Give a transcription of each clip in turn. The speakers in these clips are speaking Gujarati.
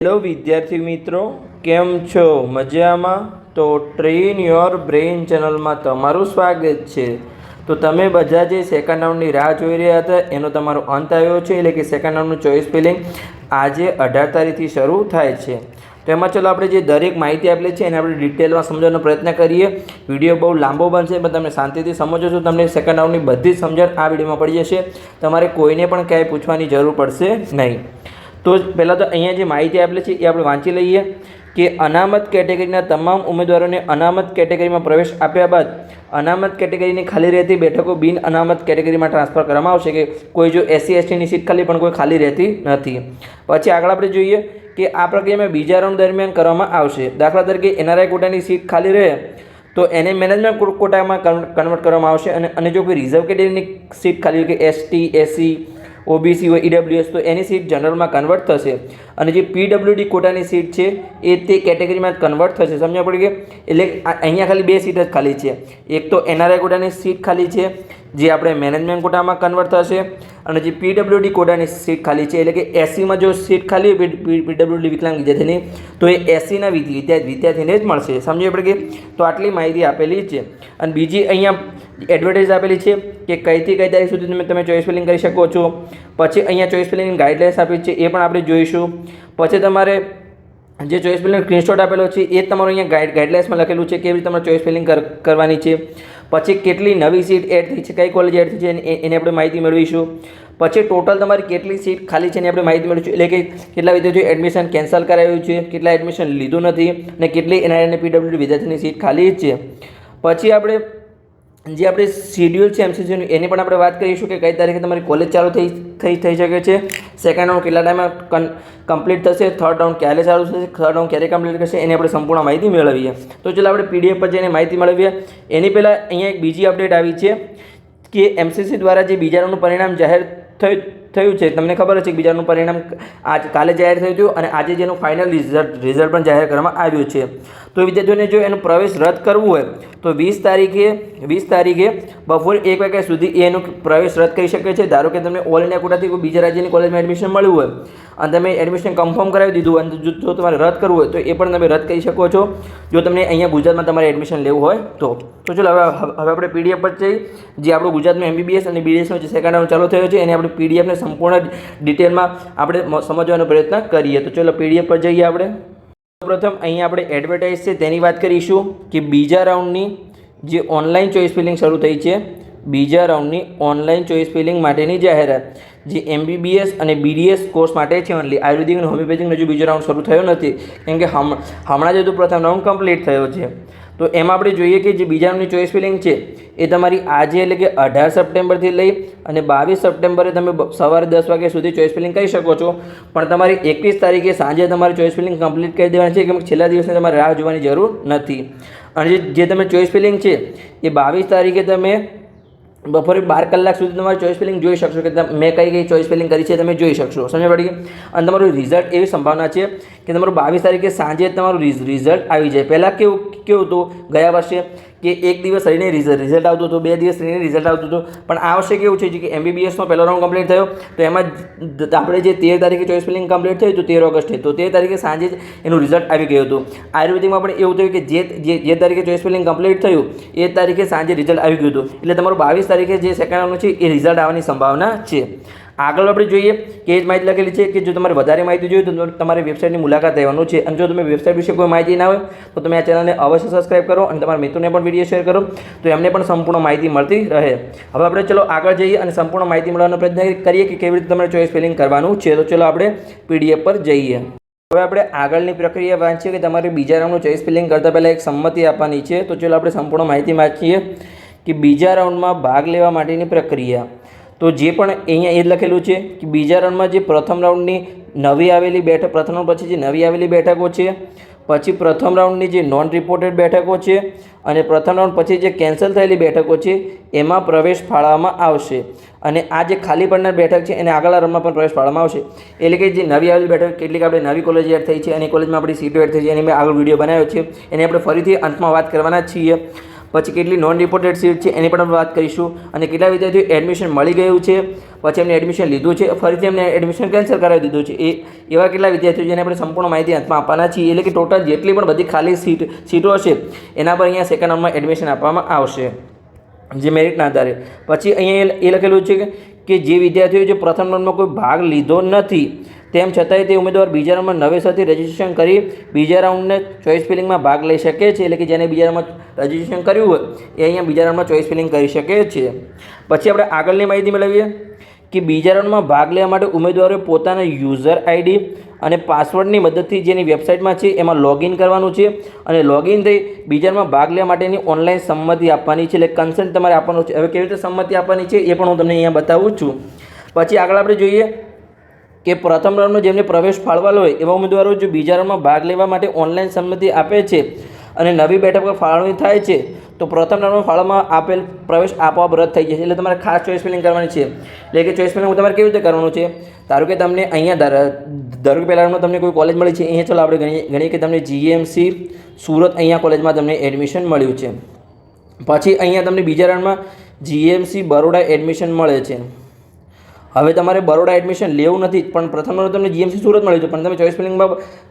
હેલો વિદ્યાર્થી મિત્રો, કેમ છો? મજામાં? તો ટ્રેન યોર બ્રેઇન ચેનલમાં તમારું સ્વાગત છે. તો તમે બધા જે સેકન્ડ રાઉન્ડની રાહ જોઈ રહ્યા હતા એનો તમારો અંત આવ્યો છે, એટલે કે સેકન્ડ રાઉન્ડનું ચોઇસ ફિલિંગ આજે 18 તારીખથી શરૂ થાય છે. તો એમાં ચલો આપણે જે દરેક માહિતી આપેલી છે એને આપણે ડિટેલમાં સમજવાનો પ્રયત્ન કરીએ. વિડીયો બહુ લાંબો બનશે પણ તમે શાંતિથી સમજો છો, તમને સેકન્ડ રાઉન્ડની બધી જ સમજણ આ વિડીયોમાં પડી જશે. તમારે કોઈને પણ ક્યાંય પૂછવાની જરૂર પડશે નહીં. તો પહેલાં તો અહીંયા જે માહિતી આપેલી છે એ આપણે વાંચી લઈએ કે અનામત કેટેગરીના તમામ ઉમેદવારોને અનામત કેટેગરીમાં પ્રવેશ આપ્યા બાદ અનામત કેટેગરીની ખાલી રહેતી બેઠકો બિન અનામત કેટેગરીમાં ટ્રાન્સફર કરવામાં આવશે. કે કોઈ જો SC STની સીટ ખાલી પણ કોઈ ખાલી રહેતી નથી. પછી આગળ આપણે જોઈએ કે આ પ્રક્રિયામાં બીજા રાઉન્ડ દરમિયાન કરવામાં આવશે. દાખલા તરીકે NRI કોટાની સીટ ખાલી રહે તો એને મેનેજમેન્ટ કોટામાં કન્વર્ટ કરવામાં આવશે. અને જો કોઈ રિઝર્વ કેટેગરીની સીટ ખાલી હોય કે ST SC OBC હોય EWS તો એની સીટ જનરલમાં કન્વર્ટ થશે. અને જે PWD કોટાની સીટ છે એ તે કેટેગરીમાં કન્વર્ટ થશે. સમજવા પડી ગઈ? એટલે અહીંયા ખાલી 2 સીટ જ ખાલી છે. એક તો NRI કોટાની સીટ ખાલી છે જે આપણે મેનેજમેન્ટ કોટામાં કન્વર્ટ થશે, અને જે PWD કોટાની સીટ ખાલી છે એટલે કે SCમાં જો સીટ ખાલી હોય PWD વિકલાંગ વિદ્યાર્થીની તો એ SCના વિદ્યાર્થીને જ મળશે. સમજી પડી ગઈ? તો આટલી માહિતી આપેલી છે. અને બીજી અહીંયા એડવર્ટાઇઝ આપેલી છે કે કઈથી કઈ તારીખ સુધી તમે ચોઇસ ફિલિંગ કરી શકો છો. પછી અહીંયા ચોઇસ ફિલિંગની ગાઈડલાઇન્સ આપી છે એ પણ આપણે જોઈશું. પછી તમારે જે ચોઇસ ફિલિંગ સ્ક્રીનશોટ આપેલો છે એ તમારું અહીંયા ગાઈડલાઇન્સમાં લખેલું છે કેવી રીતે તમારે ચોઇસ ફિલિંગ કરવાની છે. પછી કેટલી નવી સીટ એડ થઈ છે, કઈ કોલેજ એડ થઈ છે એની આપણે માહિતી મેળવીશું. પછી ટોટલ તમારી કેટલી સીટ ખાલી છે એની આપણે માહિતી મેળવીશું. એટલે કે કેટલા વિદ્યાર્થીઓ એડમિશન કેન્સલ કરાવ્યું છે, કેટલા એડમિશન લીધું નથી, અને કેટલી NRI અને PWD વિદ્યાર્થીની સીટ ખાલી છે. પછી આપણે જે આપણે શિડ્યુલ છે MCQનું એની પણ આપણે વાત કરીશું કે કઈ તારીખે તમારી કોલેજ ચાલુ થઈ શકે છે, સેકન્ડ રાઉન્ડ કેટલા ટાઈમમાં કમ્પ્લીટ થશે, થર્ડ રાઉન્ડ ક્યારે ચાલુ થશે, થર્ડ રાઉન્ડ ક્યારે કમ્પ્લીટ કરશે, એની આપણે સંપૂર્ણ માહિતી મેળવીએ. તો ચાલો આપણે PDF પર જઈને માહિતી મેળવીએ. એની પહેલાં અહીંયા એક બીજી અપડેટ આવી છે કે MCC દ્વારા જે બીજા રાઉન્ડનું પરિણામ જાહેર થયું છે. તમને ખબર છે કે બીજા રાઉન્ડનું પરિણામ કાલે જાહેર થયું હતું અને આજે જેનું ફાઇનલ રિઝલ્ટ પણ જાહેર કરવામાં આવ્યું છે. તો વિદ્યાર્થીઓને જો એનું પ્રવેશ રદ કરવું હોય તો 20 તારીખે બપોરે 1 વાગ્યા સુધી એનું પ્રવેશ રદ કરી શકે છે. ધારો કે તમને ઓલ ઇન્ડિયા કોટાથી કોઈ બીજા રાજ્યની કોલેજમાં એડમિશન મળ્યું હોય અને તમે એડમિશન કન્ફર્મ કરાવી દીધું અને જો તમારે રદ કરવું હોય તો એ પણ તમે રદ કરી શકો છો, જો તમને અહીંયા ગુજરાતમાં તમારે એડમિશન લેવું હોય તો. તો ચલો હવે આપણે PDF પર જઈએ. જે આપણું ગુજરાતમાં MBBS અને BDSનો જે સેકન્ડ રાઉન્ડ ચાલુ થયો છે એને આપણે PDFને સંપૂર્ણ ડિટેલમાં આપણે સમજવાનો પ્રયત્ન કરીએ. તો ચલો PDF પર જઈએ. આપણે પ્રથમ અહીંયા આપણે એડવર્ટાઇઝ છે તેની વાત કરીશું કે બીજા રાઉન્ડની જે ઓનલાઈન ચોઇસ ફિલિંગ શરૂ થઈ છે, બીજા રાઉન્ડની ઓનલાઈન ચોઇસ ફિલિંગ માટેની જાહેરાત જે MBBS અને BDS કોર્સ માટે છે ઓનલી. આયુર્વેદિક અને હોમિયોપેથિકનો હજુ બીજો રાઉન્ડ શરૂ થયો નથી કેમ કે હમણાં જ પ્રથમ રાઉન્ડ કમ્પ્લીટ થયો છે. તો એમાં આપણે જોઈએ કે જે બીજા રાઉન્ડની ચોઇસ ફિલિંગ છે એ તમારી આજે એટલે કે 18 સપ્ટેમ્બરથી લઈ અને 22 સપ્ટેમ્બરે તમે સવારે 10 વાગ્યા સુધી ચોઇસ ફિલિંગ કરી શકો છો. પણ તમારી 21 તારીખે સાંજે તમારી ચોઇસ ફિલિંગ કમ્પ્લીટ કરી દેવાની છે, કેમ છેલ્લા દિવસે તમારે રાહ જોવાની જરૂર નથી. અને જે તમે ચોઇસ ફિલિંગ છે એ 22 તારીખે તમે બપોરે 12 કલાક સુધી તમારી ચોઇસ ફિલિંગ જોઈ શકશો કે મેં કઈ ચોઇસ ફિલિંગ કરી છે તમે જોઈ શકશો. સમજ પડી ગઈ? અને તમારું રિઝલ્ટ એવી સંભાવના છે કે તમારું 22 તારીખે સાંજે તમારું રિઝલ્ટ આવી જાય. પહેલાં કેવું હતું ગયા વર્ષે કે એક દિવસ રહીને રિઝલ્ટ આવતું હતું, 2 દિવસ રહીને રિઝલ્ટ આવતું હતું. પણ આ વર્ષે કેવું છે કે MBBSનો પહેલો રાઉન્ડ કમ્પ્લીટ થયો તો એમાં આપણે જે 13 તારીખે ચોઇસ ફિલિંગ કમ્પ્લીટ થયું તો 13 ઓગસ્ટે, તો 13 તારીખે સાંજે જ એનું રિઝલ્ટ આવી ગયું હતું. આયુર્વેદિકમાં પણ એવું થયું કે જે તારીખે ચોઇસ ફિલિંગ કમ્પ્લીટ થયું એ તારીખે સાંજે રિઝલ્ટ આવી ગયું હતું. એટલે તમારું 22 તારીખે જે સેકન્ડ રાઉન્ડ છે એ રિઝલ્ટ આવવાની સંભાવના છે. આગળ આપણે જોઈએ કે એ જ માહિતી લખેલી છે કે જો તમારે વધારે માહિતી જોઈએ તો તમારે વેબસાઇટની મુલાકાત લેવાનું છે. અને જો તમે વેબસાઇટ વિશે કોઈ માહિતી ના હોય તો તમે આ ચેનલને અવશ્ય સબસ્ક્રાઈબ કરો અને તમારા મિત્રોને પણ વિડીયો શેર કરો તો એમને પણ સંપૂર્ણ માહિતી મળતી રહે. હવે આપણે ચલો આગળ જઈએ અને સંપૂર્ણ માહિતી મેળવવાનો પ્રયત્ન કરીએ કે કેવી રીતે તમારે ચોઇસ ફિલિંગ કરવાનું છે. તો ચલો આપણે PDF પર જઈએ. હવે આપણે આગળની પ્રક્રિયા વાંચીએ કે તમારે બીજા રાઉન્ડનું ચોઇસ ફિલિંગ કરતાં પહેલાં એક સંમતિ આપવાની છે. તો ચલો આપણે સંપૂર્ણ માહિતી વાંચીએ કે બીજા રાઉન્ડમાં ભાગ લેવા માટેની પ્રક્રિયા. તો જે પણ અહીંયા એ જ લખેલું છે કે બીજા રાઉન્ડમાં જે પ્રથમ રાઉન્ડની નવી આવેલી બેઠક, પ્રથમ રાઉન્ડ પછી જે નવી આવેલી બેઠકો છે, પછી પ્રથમ રાઉન્ડની જે નોન રિપોર્ટેડ બેઠકો છે અને પ્રથમ રાઉન્ડ પછી જે કેન્સલ થયેલી બેઠકો છે એમાં પ્રવેશ ફાળવવામાં આવશે. અને આ જે ખાલી પડનાર બેઠક છે એને આગળના રાઉન્ડમાં પણ પ્રવેશ ફાળવવામાં આવશે. એટલે કે જે નવી આવેલી બેઠક કેટલીક આપણે નવી કોલેજ એડ થઈ છે અને કોલેજમાં આપણી સીટો એડ થઈ છે એની મેં આગળ વિડીયો બનાવ્યો છે, એની આપણે ફરીથી અંતમાં વાત કરવાના છીએ. પછી કેટલી નોન રિપોર્ટેડ સીટ છે એની પણ આપણે વાત કરીશું, અને કેટલા વિદ્યાર્થીઓ એડમિશન મળી ગયું છે, પછી એમને એડમિશન લીધું છે, ફરીથી એમને એડમિશન કેન્સલ કરાવી દીધું છે, એવા કેટલા વિદ્યાર્થીઓ જેને આપણે સંપૂર્ણ માહિતી હાથમાં આપવાના છીએ. એટલે કે ટોટલ જેટલી પણ બધી ખાલી સીટો હશે એના પર અહીંયા સેકન્ડ રાઉન્ડમાં એડમિશન આપવામાં આવશે જે મેરિટના આધારે. પછી અહીંયા એ લખેલું છે કે જે વિદ્યાર્થીઓ જે પ્રથમ રાઉન્ડમાં કોઈ ભાગ લીધો નથી તેમ છતાંય તે ઉમેદવાર બીજા રાઉન્ડમાં નવેસરથી રજિસ્ટ્રેશન કરી બીજા રાઉન્ડને ચોઇસ ફિલિંગમાં ભાગ લઈ શકે છે. એટલે કે જેને બીજા રાઉન્ડમાં રજિસ્ટ્રેશન કર્યું હોય એ અહીંયા બીજા રાઉન્ડમાં ચોઇસ ફિલિંગ કરી શકે છે. પછી આપણે આગળની માહિતી મેળવીએ કે બીજા રાઉન્ડમાં ભાગ લેવા માટે ઉમેદવારોએ પોતાના યુઝર આઈડી અને પાસવર્ડની મદદથી જેની વેબસાઇટમાં છે એમાં લોગિન કરવાનું છે, અને લોગિન થઈ બીજા રાઉન્ડમાં ભાગ લેવા માટેની ઓનલાઈન સંમતિ આપવાની છે, એટલે કન્સન્ટ તમારે આપવાનું છે. હવે કેવી રીતે સંમતિ આપવાની છે એ પણ હું તમને અહીંયા બતાવું છું. પછી આગળ આપણે જોઈએ કે પ્રથમ રાઉન્ડમાં જેમને પ્રવેશ ફાળવેલો હોય એવા ઉમેદવારો જો બીજા રાઉન્ડમાં ભાગ લેવા માટે ઓનલાઈન સંમતિ આપે છે અને નવી બેઠક પર ફાળવણી થાય છે તો પ્રથમ રાઉન્ડમાં ફાળવવામાં આપેલ પ્રવેશ આપોઆપ રદ થઈ જશે. એટલે તમારે ખાસ ચોઇસ ફિલિંગ કરવાની છે. એટલે કે ચોઇસ ફિલિંગ તમારે કેવી રીતે કરવાનું છે, ધારો કે તમને અહીંયા ધારો કે પહેલા રાઉન્ડમાં તમને કોઈ કોલેજ મળી છે, અહીંયા ચાલો આપણે ગણીએ કે તમને GMC સુરત અહીંયા કોલેજમાં તમને એડમિશન મળ્યું છે. પછી અહીંયા તમને બીજા રાઉન્ડમાં GMC બરોડા એડમિશન મળે છે. હવે તમારે બરોડા એડમિશન લેવું નથી, પણ પ્રથમ રાઉન્ડ તમને GMC સુરત મળ્યું છે, પણ તમે ચોઇસ ફિલિંગમાં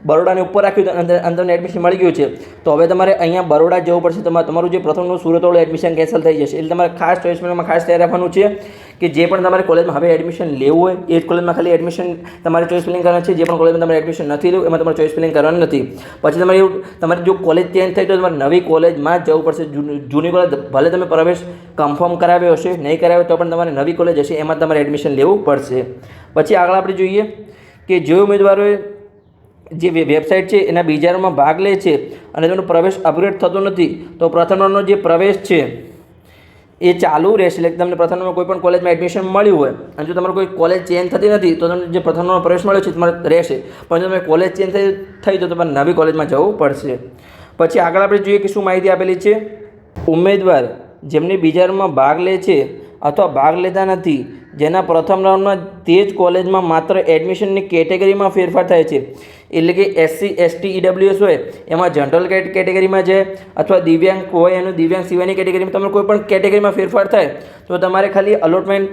બરોડાને ઉપર રાખ્યું અને તમને એડમિશન મળી ગયું છે, તો હવે તમારે અહીંયા બરોડા જવું પડશે. તમારું જે પ્રથમનું સુરતવાળું એડમિશન કેન્સલ થઈ જશે. એટલે તમારે ખાસ ચોઇસ ફિલિંગમાં ખાસ તૈયાર રાખવાનું છે કે જે પણ તમારે કોલેજમાં હવે એડમિશન લેવું હોય એ જ કોલેજમાં ખાલી એડમિશન તમારે ચોઇસ ફિલિંગ કરવાનું છે. જે પણ કોલેજમાં તમારે એડમિશન નથી લેવું એમાં તમારે ચોઇસ ફિલિંગ કરવાનું નથી. પછી તમારે જો કોલેજ ચેન્જ થઈ તો તમારે નવી કોલેજમાં જ જવું પડશે. જૂની કોલેજ ભલે તમે પ્રવેશ કન્ફર્મ કરાવ્યો હશે, નહીં કરાવ્યો તો પણ તમારે નવી કોલેજ હશે એમાં તમારે એડમિશન લેવું પડશે. પછી આગળ આપણે જોઈએ કે જે ઉમેદવારોએ જે વેબસાઇટ છે એના બીજા રાઉન્ડમાં ભાગ લે છે અને તેનો પ્રવેશ અપગ્રેડ થતો નથી તો પ્રથમ રાઉન્ડનો જે પ્રવેશ છે એ ચાલુ રહેશે. એટલે તમને પ્રથમ રાઉન્ડમાં કોઈ પણ કોલેજમાં એડમિશન મળ્યું હોય અને જો તમારે કોઈ કોલેજ ચેન્જ થતી નથી તો તમને જે પ્રથમ રાઉન્ડનો પ્રવેશ મળ્યો છે તમારે રહેશે, પણ જો તમે કોલેજ ચેન્જ થઈ તો તમારે નવી કોલેજમાં જવું પડશે. પછી આગળ આપણે જોઈએ કે શું માહિતી આપેલી છે. ઉમેદવાર જેમને બીજા રાઉન્ડમાં ભાગ લે છે અથવા ભાગ લેતા નથી જેના પ્રથમ રાઉન્ડમાં તે જ કોલેજમાં માત્ર એડમિશનની કેટેગરીમાં ફેરફાર થાય છે, એટલે કે SC ST EWS હોય એમાં જનરલ કેટેગરીમાં જાય અથવા દિવ્યાંગ હોય એનું દિવ્યાંગ સિવાયની કેટેગરીમાં તમારે કોઈ પણ કેટેગરીમાં ફેરફાર થાય તો તમારે ખાલી અલોટમેન્ટ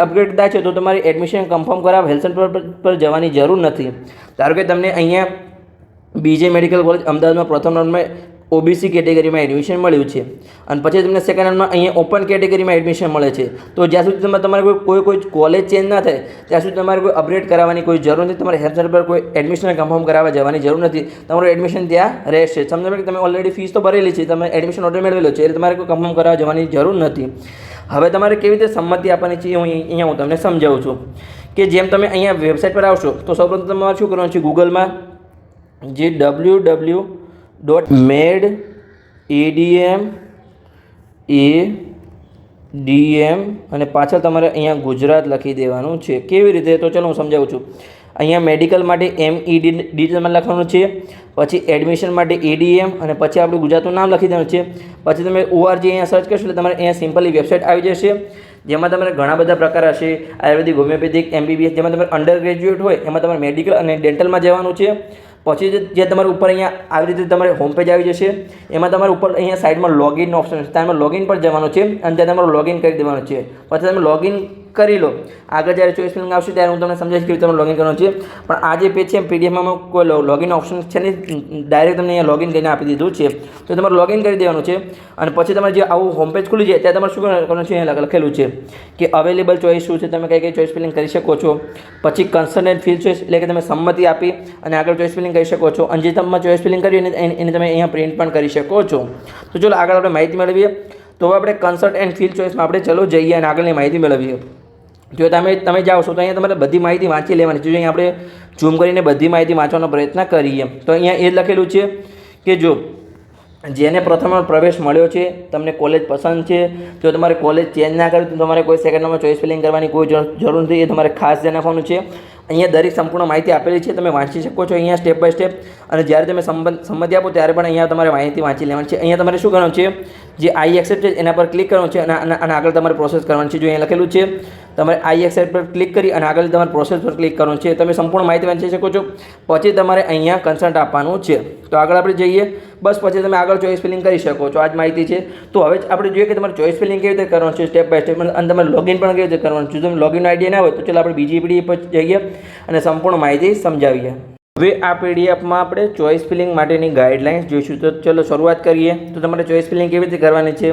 અપગ્રેડ થાય છે તો તમારે એડમિશન કન્ફર્મ કરાવવા હેલ્થ સેન્ટર પર જવાની જરૂર નથી. ધારો કે તમને અહીંયા BJ મેડિકલ કોલેજ અમદાવાદમાં પ્રથમ રાઉન્ડમાં OBC કેટેગરીમાં એડમિશન મળ્યું છે અને પછી તમને સેકન્ડ રાઉન્ડમાં અહીંયા ઓપન કેટેગરીમાં એડમિશન મળે છે, તો જ્યાં સુધી તમારે કોઈ કોલેજ ચેન્જ ના થાય ત્યાં સુધી તમારે કોઈ અપગ્રેડ કરાવવાની કોઈ જરૂર નથી. તમારે હેલ્થ સેન્ટર પર કોઈ એડમિશન કન્ફર્મ કરાવવા જવાની જરૂર નથી. તમારું એડમિશન ત્યાં રહેશે. સમજો કે તમે ઓલરેડી ફીસ તો ભરેલી છે, તમે એડમિશન ઓર્ડર મેળવેલો છે, એટલે તમારે કોઈ કન્ફર્મ કરાવવા જવાની જરૂર નથી. હવે તમારે કેવી રીતે સંમતિ આપવાની છે અહીંયા હું તમને સમજાવું છું કે જેમ તમે અહીંયા વેબસાઇટ પર આવશો તો સૌપ્રથમ તમારે શું કરવાનું છે, ગૂગલમાં જે www.medm અને પાછળ તમારે અહીંયા ગુજરાત લખી દેવાનું છે. કેવી રીતે તો ચલો હું સમજાવું છું. અહીંયા મેડિકલ માટે MED તમારે લખવાનું છે, પછી એડમિશન માટે ADM અને પછી આપણું ગુજરાતનું નામ લખી દેવાનું છે. પછી તમે ORG અહીંયા સર્ચ કરશો એટલે તમારે અહીંયા સિમ્પલી વેબસાઇટ આવી જશે જેમાં તમારે ઘણા બધા પ્રકાર હશે, આયુર્વેદિક, હોમિયોપેથિક, MBBS. જેમાં તમારે અંડર ગ્રેજ્યુએટ હોય એમાં તમારે મેડિકલ અને ડેન્ટલમાં જવાનું છે. પછી જે તમારે ઉપર અહીંયા આવી રીતે તમારે હોમ પેજ આવી જશે, એમાં તમારે ઉપર અહીંયા સાઈડમાં લોગિનનો ઓપ્શન છે, ત્યાં લોગિન પર જવાનું છે અને ત્યાં તમારે લોગિન કરી દેવાનું છે. પછી તમે લોગિન કરી લો. આગળ જ્યારે ચોઇસ ફિલિંગ આવશે ત્યારે હું તમને સમજાવીશ કે તમે લોગિન કરવાનું છે. પણ આ જે પેજ છે PDFમાં કોઈ લોગિન ઓપ્શન છે નહીં, ડાયરેક્ટ તમને અહીંયા લોગિન કરીને આપી દીધું છે, તો તમારે લોગિન કરી દેવાનું છે. અને પછી તમારે જે આવું હોમ પેજ ખુલી જાય ત્યાં તમારે શું કરવાનું છે, અહીંયા લખેલું છે કે અવેલેબલ ચોઇસ શું છે, તમે કઈ ચોઇસ ફિલિંગ કરી શકો છો. પછી કન્સર્ન એન્ડ ફિલ ચોઇસ એટલે કે તમે સંમતિ આપી અને આગળ ચોઇસ ફિલિંગ કરી શકો છો, અને જે તમે ચોઇસ ફિલિંગ કરી એને તમે અહીંયા પ્રિન્ટ પણ કરી શકો છો. તો ચલો આગળ આપણે માહિતી મેળવીએ. તો આપણે કન્સર્ટ એન્ડ ફિલ ચોઇસમાં આપણે ચલો જઈએ અને આગળની માહિતી મેળવીએ. જો તમે જાઓ છો તો અહીંયા તમારે બધી માહિતી વાંચી લેવાની છે. જો અહીંયા આપણે ઝૂમ કરીને બધી માહિતી વાંચવાનો પ્રયત્ન કરીએ તો અહીંયા એ લખેલું છે કે જો જેને પ્રથમ પ્રવેશ મળ્યો છે, તમને કોલેજ પસંદ છે, જો તમારે કોલેજ ચેન્જ ના કરવી તો તમારે કોઈ સેકન્ડ રાઉન્ડમાં ચોઇસ ફિલિંગ કરવાની કોઈ જરૂર નથી. એ તમારે ખાસ ધ્યાન રાખવાનું છે. અહીંયા દરેક સંપૂર્ણ માહિતી આપેલી છે, તમે વાંચી શકો છો અહીંયા સ્ટેપ બાય સ્ટેપ. અને જ્યારે તમે સંમતિ આપો ત્યારે પણ અહીંયા તમારે માહિતી વાંચી લેવાની છે. અહીંયા તમારે શું કરવાનું છે, જે I accept છે એના પર ક્લિક કરવાનું છે અને આગળ તમારે પ્રોસેસ કરવાની છે. જો અહીંયા લખેલું છે તમારે I accept પર ક્લિક કરી અને આગળ તમારે પ્રોસેસ પર ક્લિક કરવાનું છે. તમે સંપૂર્ણ માહિતી વાંચી શકો છો. પછી તમારે અહીંયા કન્સન્ટ આપવાનું છે. તો આગળ આપણે જઈએ, બસ પછી તમે આગળ ચોઈસ ફિલિંગ કરી શકો છો. આ જ માહિતી છે. તો હવે આપણે જોઈએ કે તમારે ચોઈસ ફિલિંગ કેવી રીતે કરવાનું છે સ્ટેપ બાય સ્ટેપ, અને તમારે લોગિન પણ કેવી રીતે કરવાનું છે. જો તમે લોગિન આઈડિયા ના હોય તો ચાલો આપણે બીજી પીડીએફ પર જઈએ અને સંપૂર્ણ માહિતી સમજાવીએ. હવે આ પીડીએફમાં આપણે ચોઈસ ફિલિંગ માટેની ગાઈડલાઇન્સ જોઈશું. તો ચલો શરૂઆત કરીએ. તો તમારે ચોઈસ ફિલિંગ કેવી રીતે કરવાની છે,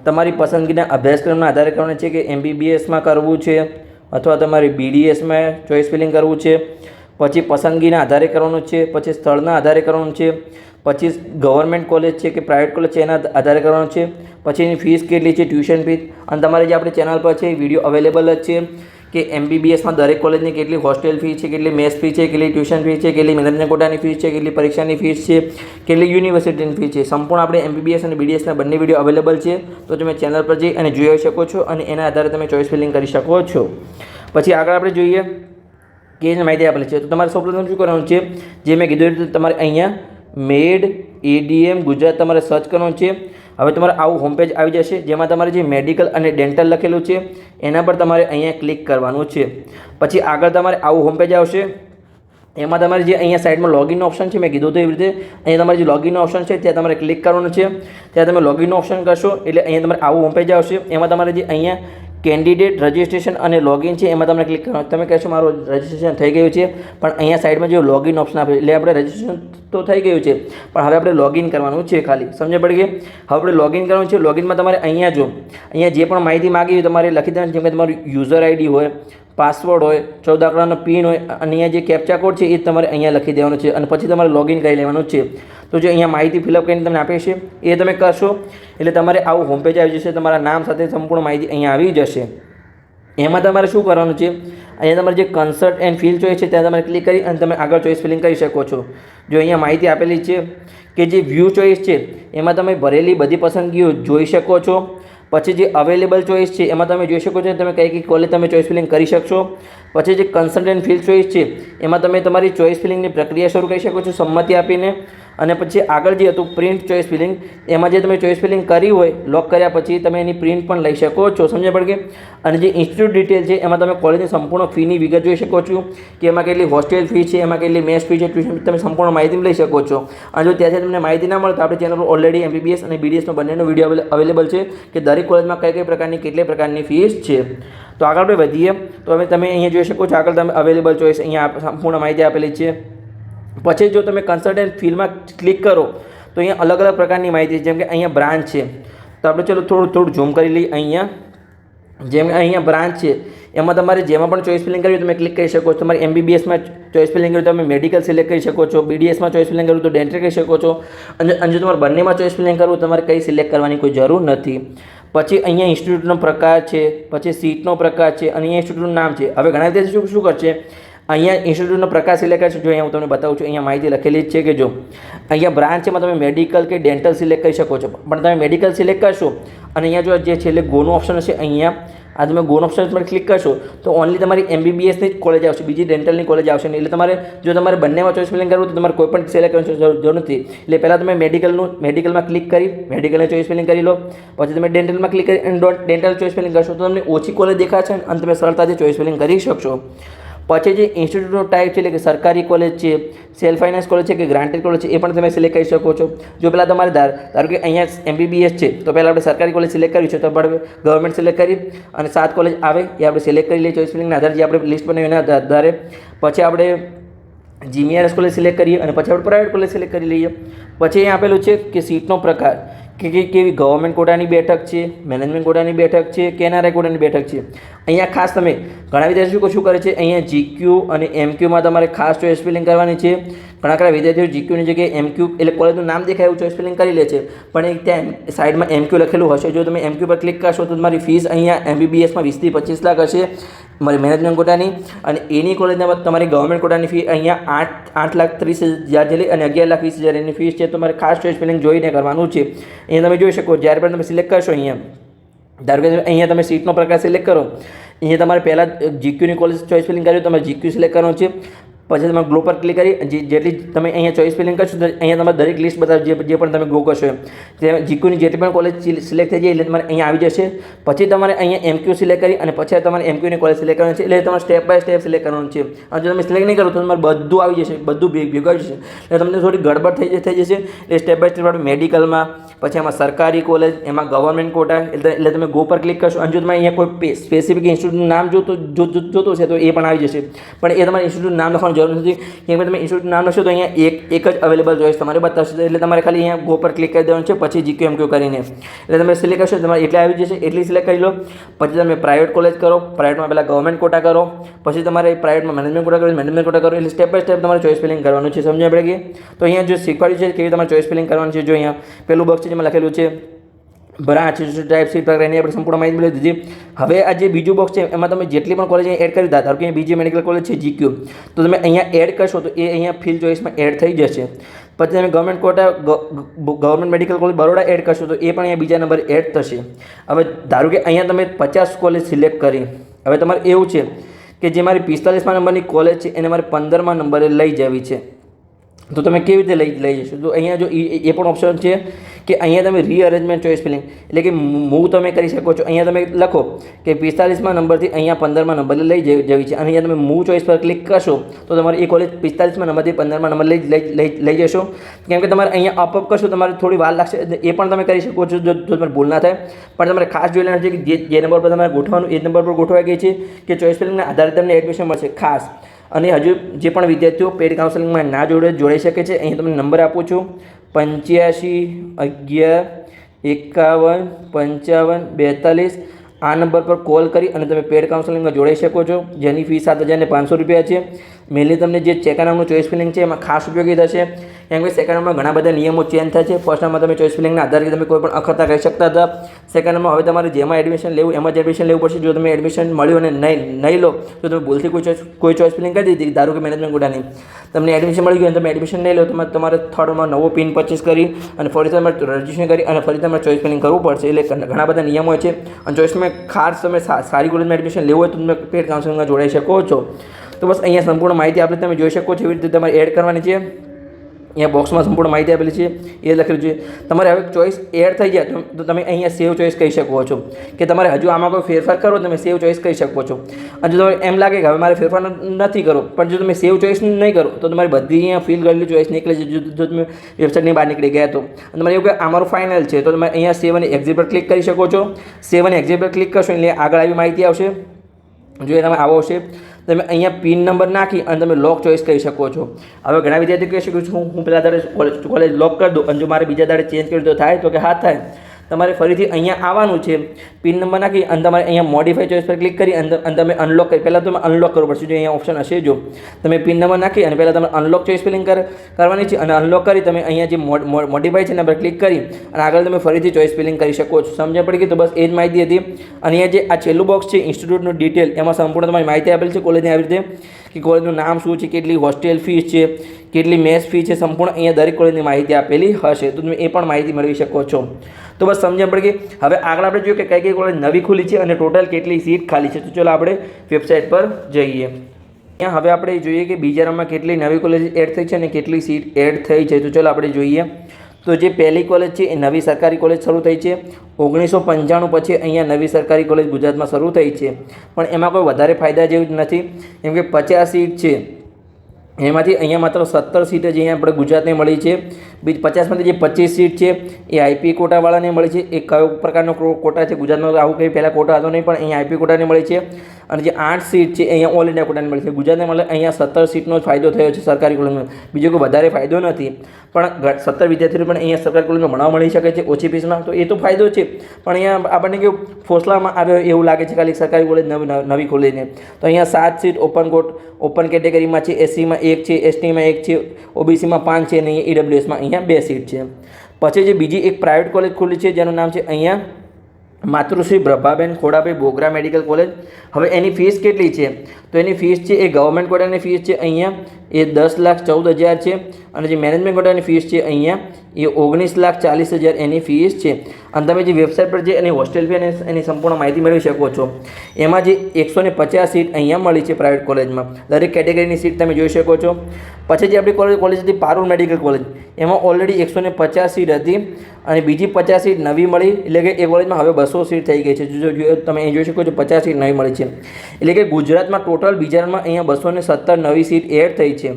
તમારી પસંદગીના અભ્યાસક્રમના આધારે કરવાની છે કે MBBSમાં કરવું છે અથવા તમારે BDSમાં ચોઈસ ફિલિંગ કરવું છે. પછી પસંદગીના આધારે કરવાનું છે, પછી સ્થળના આધારે કરવાનું છે, પછી ગવર્મેન્ટ કોલેજ છે કે પ્રાઇવેટ કોલેજ છે એના આધારે કરવાનું છે, પછી એની ફીસ કેટલી છે, ટ્યુશન ફીસ. અને તમારે જે આપણી ચેનલ પર છે વિડીયો અવેલેબલ જ છે કે MBBSમાં દરેક કોલેજની કેટલી હોસ્ટેલ ફી છે, કેટલી મેસ ફી છે, કેટલી ટ્યુશન ફી છે, કેટલી મેનેજમેન્ટ કોટાની ફીસ છે, કેટલી પરીક્ષાની ફીસ છે, કેટલી યુનિવર્સિટીની ફી છે. સંપૂર્ણ આપણે MBBS અને BDSના બંને વિડીયો અવેલેબલ છે. તો તમે ચેનલ પર જઈ અને જોઈ શકો છો અને એના આધારે તમે ચોઈસ ફિલિંગ કરી શકો છો. પછી આગળ આપણે જોઈએ કે એને માહિતી આપેલી છે. તો તમારે સૌપ્રથમ શું કરવાનું છે, જે મેં કીધું એટલે તમારે અહીંયા મેડ ADM ગુજરાત તમારે સર્ચ કરવાનું છે. હવે તમારે આવું હોમ પેજ આવી જશે જેમાં તમારે જે મેડિકલ અને ડેન્ટલ લખેલું છે એના પર તમારે અહીંયા ક્લિક કરવાનું છે. પછી આગળ તમારે આવું હોમ પેજ આવશે. એમાં તમારે જે અહીંયા સાઈડમાં લોગિનનો ઓપ્શન છે, મેં કીધું તો એવી રીતે અહીંયા તમારે જે લોગિનનો ઓપ્શન છે ત્યાં તમારે ક્લિક કરવાનું છે. ત્યાં તમે લોગિનનો ઓપ્શન કરશો એટલે અહીંયા તમારે આવું હોમ પેજ આવશે. એમાં તમારે જે અહીંયા કેન્ડિડેટ રજિસ્ટ્રેશન અને લોગિન છે એમાં તમને ક્લિક કરવાનું. તમે કહેશો મારું રજિસ્ટ્રેશન થઈ ગયું છે, પણ અહીંયા સાઈડમાં જે લોગિન ઓપ્શન આપે એટલે આપણે રજિસ્ટ્રેશન તો થઈ ગયું છે, પણ હવે આપણે લોગિન કરવાનું છે ખાલી. સમજ પડી ગઈ? હવે આપણે લોગિન કરવાનું છે. લોગિનમાં તમારે અહીંયા જો અહીંયા જે પણ માહિતી માગી હોય તમારે લખી દેવાની. જેમ કે તમારું યુઝર ID હોય, પાસવર્ડ હોય, 14 આંકડાનો પિન હોય અને અહીંયા જે કેપ્ચા કોડ છે એ તમારે અહીંયા લખી દેવાનો છે અને પછી તમારે લોગિન કરી લેવાનું છે. તો જે અહીંયા માહિતી ફિલઅપ કરીને તમને આપે છે એ તમે કરશો એટલે તમારે આવું હોમ પેજ આવી જશે. તમારા નામ સાથે સંપૂર્ણ માહિતી અહીંયા આવી જશે. એમાં તમારે શું કરવાનું છે, અહીંયા તમારે જે કન્સર્ટ એન્ડ ફિલ ચોઈસ છે ત્યાં તમારે ક્લિક કરી અને તમે આગળ ચોઈસ ફિલિંગ કરી શકો છો. જો અહીંયા માહિતી આપેલી છે કે જે વ્યૂ ચોઈસ છે એમાં તમે ભરેલી બધી પસંદગીઓ જોઈ શકો છો. પછી જે અવેલેબલ ચોઈસ છે એમાં તમે જોઈ શકો છો તમે કઈ કોલેજ તમે ચોઈસ ફિલિંગ કરી શકશો. પછી જે કન્સર્ટ એન્ડ ફિલ ચોઈસ છે એમાં તમે તમારી ચોઈસ ફિલિંગની પ્રક્રિયા શરૂ કરી શકો છો સંમતિ આપીને. અને પછી આગળ જે હતું પ્રિન્ટ ચોઈસ ફિલિંગ, એમાં જે તમે ચોઈસ ફિલિંગ કરી હોય લોક કર્યા પછી તમે એની પ્રિન્ટ પણ લઈ શકો છો. સમજ પડી ગઈ? અને જે ઇન્સ્ટિટ્યૂટ ડિટેલ છે એમાં તમે કોલેજની સંપૂર્ણ ફીની વિગત જોઈ શકો છો કે એમાં કેટલી હોસ્ટેલ ફી છે, એમાં કેટલી મેસ ફી છે, ટ્યુશન તમે સંપૂર્ણ માહિતી લઈ શકો છો. અને જો ત્યાંથી તમને માહિતી ના મળે તો આપણી ચેનલ પર ઓલરેડી MBBS અને BDSનો બંનેનો વિડીયો અવેલેબલ છે કે દરેક કોલેજમાં કઈ કઈ પ્રકારની કેટલી પ્રકારની ફીસ છે. તો આગળ આપણે વધીએ તો હવે તમે અહીંયા જોઈ શકો છો આગળ તમે અવેલેબલ ચોઈસ અહીંયા સંપૂર્ણ માહિતી આપેલી છે. પછી જો તમે કન્સર્ટ એન્ડ ફિલ્ડમાં ક્લિક કરો તો અહીંયા અલગ અલગ પ્રકારની માહિતી, જેમ કે અહીંયા બ્રાન્ચ છે તો આપણે ચલો થોડું ઝૂમ કરી લઈએ. અહીંયા જેમ અહીંયા બ્રાન્ચ છે એમાં તમારે જેમાં પણ ચોઈસ ફિલિંગ કરવી તમે ક્લિક કરી શકો છો. તમારે MBBSમાં ચોઈસ ફિલિંગ કરવી તો તમે મેડિકલ સિલેક્ટ કરી શકો છો, BDSમાં ચોઈસ ફિલિંગ કરવું તો ડેન્ટલ કરી શકો છો. અને જો તમારે બંનેમાં ચોઈસ ફિલિંગ કરવું તમારે કંઈ સિલેક્ટ કરવાની કોઈ જરૂર નથી. પછી અહીંયા ઇન્સ્ટિટ્યૂટનો પ્રકાર છે, પછી સીટનો પ્રકાર છે અને અહીંયા ઇન્સ્ટિટ્યૂટનું નામ છે. હવે ઘણા વિદ્યાર્થીઓ શું કરશે, અહીંયા ઇન્સ્ટિટ્યૂટનો પ્રકાર સિલેક્ટ કરશે. જો અહીંયા હું તમને બતાવું છું, અહીંયા માહિતી લખેલી જ છે કે જો અહીંયા બ્રાન્ચમાં તમે મેડિકલ કે ડેન્ટલ સિલેક્ટ કરી શકો છો. પણ તમે મેડિકલ સિલેક્ટ કરશો અને અહીંયા જો જે છેલ્લે ગોનું ઓપ્શન હશે અહીંયા આ તમે ગોન ઓપ્શન પર ક્લિક કરશો તો ઓનલી તમારી MBBSની જ કોલેજ આવશે, બીજી ડેન્ટલની કોલેજ આવશે નહીં. એટલે તમારે જો તમારે બંનેમાં ચોઈસ ફિલિંગ કરવું તો તમારે કોઈ પણ સિલેક્ટ કરવાની જરૂર નથી. એટલે પહેલાં તમે મેડિકલમાં ક્લિક કરી મેડિકલને ચોઈસ ફિલિંગ કરી લો. પછી તમે ડેન્ટલમાં ક્લિક કરી અને ડેન્ટલ ચોઈસ ફિલિંગ કરશો તો તમને ઓછી કોલેજ દેખાશે અને તમે સરળતાથી ચોઈસ ફિલિંગ કરી શકશો. પછી જે ઇન્સ્ટિટ્યૂટનો ટાઈપ છે એટલે કે સરકારી કોલેજ છે, સેલ્ફ ફાઇનાન્સ કોલેજ છે કે ગ્રાન્ટેડ કોલેજ છે એ પણ તમે સિલેક્ટ કરી શકો છો. જો પહેલાં તમારે ધારો કે અહીંયા MBBS છે તો પહેલાં આપણે સરકારી કોલેજ સિલેક્ટ કર્યું છે તો આપણે ગવર્મેન્ટ સિલેક્ટ કરી અને 7 કોલેજ આવે એ આપણે સિલેક્ટ કરી લઈએ ચોઈસ ફિલિંગના આધારે, જે આપણે લિસ્ટ બનાવી એના આધારે. પછી આપણે GMRS કોલેજ સિલેક્ટ કરીએ અને પછી આપણે પ્રાઇવેટ કોલેજ સિલેક્ટ કરી લઈએ. પછી અહીંયા આપેલું છે કે સીટનો પ્રકાર કે કેવી ગવર્મેન્ટ કોટાની બેઠક છે, મેનેજમેન્ટ કોટાની બેઠક છે કે NRI કોટાની બેઠક છે. અહીંયા ખાસ તમે ઘણા વિદ્યાર્થીઓ શું કરે છે, અહીંયા GQ અને MQમાં તમારે ખાસ ચોઈસ ફિલિંગ કરવાની છે. ઘણા વિદ્યાર્થીઓ GQની જગ્યાએ MQ એટલે કોલેજનું નામ દેખાય એવું ચોઈસ ફિલિંગ કરી લે છે, પણ ત્યાં સાઈડમાં MQ લખેલું હશે. જો તમે MQ પર ક્લિક કરશો તો તમારી ફીસ અહીંયા MBBSમાં 20 થી 25 લાખ હશે મારી મેનેજમેન્ટ કોટાની, અને એની કોલેજમાં તમારી ગવર્મેન્ટ કોટાની ફી અહીંયા 8,30,000 જેટલી અને 11,20,000 એની ફીસ છે. તમારે ખાસ ચોઈસ ફિલિંગ જોઈને કરવાનું છે. અહીંયા તમે જોઈ શકો જ્યારે પણ તમે સિલેક્ટ કરશો અહીંયા ધારો કે અહીંયા તમે સીટનો પ્રકાર સિલેક્ટ કરો, અહીંયા તમારે પહેલાં GQની કોલેજ ચોઈસ ફિલિંગ કર્યું તમારે GQ સિલેક્ટ કરવાનું છે. પછી તમે ગ્લો પર ક્લિક કરી જેટલી તમે અહીંયા ચોઈસ ફિલિંગ કરશો તો અહીંયા તમારે દરેક લિસ્ટ બતાવશે જે પણ તમે ગ્લો કરશો તે જીક્યુની જેટલી પણ કોલેજ સિલેક્ટ થઈ જાય એટલે તમારે અહીંયા આવી જશે. પછી તમારે અહીંયા એમક્યુ સિલેક્ટ કરી અને પછી તમારે એમક્યુની કોલેજ સિલેક્ટ કરવાની છે. એટલે તમારે સ્ટેપ બાય સ્ટેપ સિલેક્ટ કરવાનું છે. અને જો તમે સિલેક્ટ નહીં કરો તો તમારે બધું આવી જશે, બધું ભેગું આવી જશે એટલે તમને થોડી ગડબડ થઈ જશે. એટલે સ્ટેપ બાય સ્ટેપ આપણે મેડિકલમાં, પછી એમાં સરકારી કોલેજ, એમાં ગવર્મેન્ટ કોટા, એટલે તમે ગો પર ક્લિક કરશો. અને જો તમે અહીંયા કોઈ સ્પેસિફિક ઇન્સ્ટિટ્યૂટનું નામ જોતું છે તો એ પણ આવી જશે. પણ એ તમારે ઇન્સ્ટિટ્યૂટનું નામ લખવાનું જરૂર નથી, કેમ કે તમે ઇન્સ્ટિટ્યૂટનું નામ લખશો તો અહીંયા એક જ અવેલેબલ ચોઈસ તમારે બતાવશે. એટલે તમારે ખાલી અહીંયા ગો પર ક્લિક કરી દેવાનું છે. પછી જીક્યુ એમક્યુ કરીને એટલે તમે સિલેક્ટ કરશો તમારે એટલે આવી જશે, એટલી સિલેક્ટ કરી લો. પછી તમે પ્રાઇવેટ કોલેજ કરો, પ્રાઇવેટમાં પહેલાં ગવર્મેન્ટ કોટા કરો, પછી તમારે પ્રાઇવેટમાં મેનેજમેન્ટ કોટા કરો, મેનેજમેન્ટ કોટા કરો. એટલે સ્ટેપ બાય સ્ટેપ તમારે ચોઈસ ફિલિંગ કરવાનું છે. સમજ પડે કે? તો અહીંયા જો શીખવાડ્યું છે કેવી તમારે ચોઈસ ફિલિંગ કરવાનું છે. જો અહીંયા પહેલું બોક્સ છે જેમાં લખેલું છે બ્રાન્ચ ટાઈપ સીટ પ્રકાર એની આપણે સંપૂર્ણ માહિતી મળી દીધી. હવે આ જે બીજું બોક્સ છે એમાં તમે જેટલી પણ કોલેજ એડ કરી દા, ધારો કે બીજી મેડિકલ કોલેજ છે જીક્યુ, તો તમે અહીંયા એડ કરશો તો એ અહીંયા ફિલ ચોઈસમાં એડ થઈ જશે. પછી તમે government quota government medical college Baroda add કરશો તો એ પણ અહીંયા બીજા નંબર એડ થશે. હવે ધારો કે અહીંયા તમે 50 કોલેજ સિલેક્ટ કરી, હવે તમારે એવું છે કે જે મારી 45મા નંબરની કોલેજ છે એને મારે 15મા નંબરે લઈ જવી છે, તો તમે કેવી રીતે લઈ જશો? તો અહીંયા જો એ પણ ઓપ્શન છે કે અહીંયા તમે રીઅરેન્જમેન્ટ ચોઈસ ફિલિંગ એટલે કે મૂવ તમે કરી શકો છો. અહીંયા તમે લખો કે 45મા નંબરથી અહીંયા 15મા નંબરે લઈ જવી છે, અને અહીંયા તમે મૂવ ચોઈસ પર ક્લિક કરશો તો તમારે એ કોલેજ 45મા નંબરથી 15મા નંબર લઈ જશો. કેમ કે તમારે અહીંયા અપઅપ કરશો તમારે થોડી વાર લાગશે, એ પણ તમે કરી શકો છો જો તમારે ભૂલ ના થાય. પણ તમારે ખાસ જોઈ લેવાનું છે કે જે નંબર પર તમારે ગોઠવવાનું એ નંબર પર ગોઠવાઈ ગઈ છે કે ચોઈસ ફિલિંગના આધારે તમને એડમિશન મળશે ખાસ. અને હજુ જે પણ વિદ્યાર્થીઓ પેડ કાઉન્સેલિંગમાં ના જોડાઈ શકે છે, અહીં તમને નંબર આપું છું 85 11 51 55 42. આ નંબર પર કોલ કરી અને તમે પેડ કાઉન્સેલિંગમાં જોડાઈ શકો છો, જેની ફી 7,500 રૂપિયા છે. મેનલી તમને જે સેકન્ડ રાઉન્ડનું ચોઈસ ફિલિંગ છે એમાં ખાસ ઉપયોગી થશે, કેમ કે સેકન્ડ રાઉન્ડમાં ઘણા બધા નિયમો ચેન્જ થાય છે. ફર્સ્ટ રાઉન્ડમાં તમે ચોઈસ ફિલિંગના આધારે તમે કોઈ પણ અખતા કહી શકતા હતા. સેકન્ડ રાઉન્ડમાં હવે તમારે જેમાં એડમિશન લેવું એમાં જ એડમિશન લેવું પડશે. જો તમે એડમિશન મળ્યું અને નહીં લો તો તમે ભૂલથી કોઈ ચોઈસ ફિલિંગ કરી દીધી, ધારો કે મેનેજમેન્ટ કોટાની, તમને એડમિશન મળી ગયું અને તમે એડમિશન નહીં લો તો તમારે થર્ડમાં નવો પિન પરચેસ કરી અને ફરીથી તમારે રજિસ્ટ્રેશન કરી અને ફરી તમારે ચોઈસ ફિલિંગ કરવું પડશે. એટલે ઘણા બધા નિયમો હોય છે. અને ચોઈસમાં ખાસ તમે સારી કોલેજમાં એડમિશન લેવું હોય તો તમે પેડ કાઉન્સેલિંગમાં જોડાઈ શકો છો. તો બસ અહીંયા સંપૂર્ણ માહિતી આપણે તમે જોઈ શકો છો. એવી રીતે તમારે એડ કરવાની છે. અહીંયા બોક્સમાં સંપૂર્ણ માહિતી આપેલી છે, એ લખેલું છે. તમારે હવે ચોઈસ એડ થઈ જાય તો તમે અહીંયા સેવ ચોઈસ કહી શકો છો કે તમારે હજુ આમાં કોઈ ફેરફાર કરો તમે સેવ ચોઈસ કહી શકો છો. અને જો તમે એમ લાગે કે હવે મારે ફેરફાર નથી કરો, પણ જો તમે સેવ ચોઈસ નહીં કરો તો તમારી બધી અહીંયા ફિલ કરેલી ચોઈસ નીકળી છે. જો તમે વેબસાઇટની બહાર નીકળી ગયા તો તમારે એવું કે અમારું ફાઇનલ છે તો તમે અહીંયા સેવ અને એક્ઝિટ પર ક્લિક કરી શકો છો. સેવ અને એક્ઝિટ પર ક્લિક કરશો એટલે આગળ આવી માહિતી આવશે. જો તમે આવો આવશે તમે અહીંયા પિન નંબર નાખી અને તમે લોક ચોઈસ કરી શકો છો. હવે ઘણા વિદ્યાર્થીઓ કહી શકો છો હું પહેલાં દાડે કોલેજ લોક કરી દઉં અને જો મારે બીજા દાડે ચેન્જ કર્યું તો થાય? તો કે હા થાય. તમારે ફરીથી અહીંયા આવવાનું છે, પિન નંબર નાખી અને તમારે અહીંયા મોડિફાઈ ચોઈસ પર ક્લિક કરી અને તમે અનલોક કરી, પહેલાં તમે અનલોક કરવું પડશે. જો અહીંયા ઓપ્શન હશે, જો તમે પિન નંબર નાખી અને પહેલાં તમે અનલોક ચોઈસ ફિલિંગ કરવાની છે અને અનલોક કરી તમે અહીંયા જે મોડિફાઈ છે એના પર ક્લિક કરી અને આગળ તમે ફરીથી ચોઈસ ફિલિંગ કરી શકો છો. સમજ પડી ગઈ? તો બસ એ જ માહિતી હતી. અને અહીંયા જે આ છેલ્લું બોક્સ છે ઇન્સ્ટિટ્યૂટનું ડિટેલ, એમાં સંપૂર્ણ તમારી માહિતી આપેલી છે કોલેજની આવી રીતે કે કોલેજનું નામ શું છે, કેટલી હોસ્ટેલ ફીસ છે, કેટલી મેસ ફી છે, સંપૂર્ણ અહીંયા દરેક કોલેજની માહિતી આપેલી હશે. તો તમે એ પણ માહિતી મેળવી શકો છો. તો બસ સમજણ પડી ગઈ. હવે આગળ આપણે જોઈએ કે કઈ કોલેજ નવી ખુલી છે અને ટોટલ કેટલી સીટ ખાલી છે. તો ચાલો આપણે વેબસાઇટ પર જઈએ. અહીંયા હવે આપણે જોઈએ કે બીજા રાઉન્ડમાં કેટલી નવી કોલેજ એડ થઈ છે અને કેટલી સીટ એડ થઈ છે. તો ચાલો આપણે જોઈએ. તો જે પહેલી કોલેજ છે એ નવી સરકારી કોલેજ શરૂ થઈ છે 1995 પછી અહીંયા નવી સરકારી કોલેજ ગુજરાતમાં શરૂ થઈ છે. પણ એમાં કોઈ વધારે ફાયદા જેવું જ નથી, કેમ કે 50 સીટ છે એમાંથી અહીંયા માત્ર 17 સીટ જ અહીંયા આપણે ગુજરાતને મળી છે. 50માંથી જે 25 સીટ છે એ આઈપી કોટાવાળાને મળી છે. એ કયો પ્રકારનો કોટા છે? ગુજરાતમાં આવું કંઈ પહેલાં કોટા હતો નહીં, પણ અહીંયા આઈપી કોટાને મળી છે. અને જે 8 સીટ છે અહીંયા ઓલ ઇન્ડિયા કોટાને મળી છે. ગુજરાતને મળે અહીંયા 17 સીટનો જ ફાયદો થયો છે સરકારી કોલેજમાં, બીજો કોઈ વધારે ફાયદો નથી. પણ 17 વિદ્યાર્થીઓ પણ અહીંયા સરકારી કોલેજમાં ભણવા મળી શકે છે ઓછી ફીસમાં, તો એ તો ફાયદો છે. પણ અહીંયા આપણને કેવું ફોસલામાં આવ્યો એવું લાગે છે ખાલી સરકારી કોલેજ નવી ખોલીને. તો અહીંયા 7 સીટ ઓપન કેટેગરીમાં છે, એસસીમાં 1 છે, એસટીમાં 1 છે, ઓબીસીમાં 5 છે અને અહીંયા ઈડબ્લ્યુએસમાં અહીંયા 2 સીટ છે. પછી જે બીજી એક પ્રાઇવેટ કોલેજ ખુલી છે જેનું નામ છે અહીંયા માતૃશ્રી પ્રભાબેન ખોડાભાઈ બોગરા મેડિકલ કોલેજ. હવે એની ફીસ કેટલી છે? તો એની ફીસ છે એ ગવર્મેન્ટ કોટાની ફીસ છે અહીંયા એ 10,14,000 છે. અને જે મેનેજમેન્ટ કોટાની ફીસ છે અહીંયા એ 19,40,000 એની ફીસ છે. અને તમે જે વેબસાઇટ પર જે એની હોસ્ટેલ ફી અને એની સંપૂર્ણ માહિતી મેળવી શકો છો. એમાં જે 150 સીટ અહીંયા મળી છે પ્રાઇવેટ કોલેજમાં. દરેક કેટેગરીની સીટ તમે જોઈ શકો છો. પછી જે આપણી કોલેજ હતી પારુલ મેડિકલ કોલેજ, એમાં ઓલરેડી 150 સીટ હતી અને બીજી 50 સીટ નવી મળી. એટલે કે એ કોલેજમાં હવે 200 સીટ થઈ ગઈ છે. જો તમે અહીં જોઈ શકો છો 50 સીટ નવી મળી છે. એટલે કે ગુજરાતમાં ટોટલ બીજા રાઉન્ડમાં અહીંયા 217 નવી સીટ એડ થઈ છે.